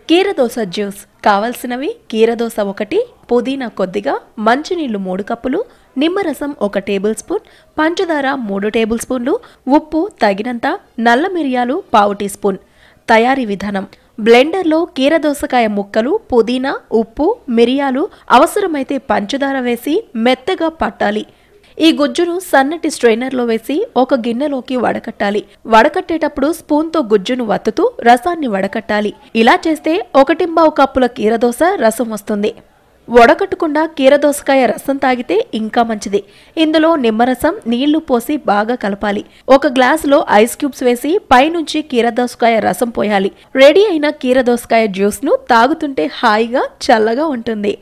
కీరదోస జ్యూస్ కావాల్సినవి కీరదోస 1, పుదీనా కొద్దిగా, మంచినీళ్లు 3 కప్పులు, నిమ్మరసం 1 టేబుల్ స్పూన్, పంచదార 3 టేబుల్ స్పూన్లు, ఉప్పు తగినంత, నల్ల మిరియాలు 1/2 టీ స్పూన్. తయారీ విధానం: బ్లెండర్లో కీరదోసకాయ ముక్కలు, పుదీనా, ఉప్పు, మిరియాలు, అవసరమైతే పంచదార వేసి మెత్తగా పట్టాలి. ఈ గుజ్జును సన్నటి స్ట్రైనర్లో వేసి ఒక గిన్నెలోకి వడకట్టాలి. వడకట్టేటప్పుడు స్పూన్తో గుజ్జును వత్తుతూ రసాన్ని వడకట్టాలి. ఇలా చేస్తే 1.5 కప్పుల కీరదోస రసం వస్తుంది. వడకట్టకుండా కీరదోసకాయ రసం తాగితే ఇంకా మంచిది. ఇందులో నిమ్మరసం, నీళ్లు పోసి బాగా కలపాలి. ఒక గ్లాసులో ఐస్ క్యూబ్స్ వేసి పైనుంచి కీరదోసకాయ రసం పోయాలి. రెడీ అయిన కీరదోసకాయ జ్యూస్ను తాగుతుంటే హాయిగా చల్లగా ఉంటుంది.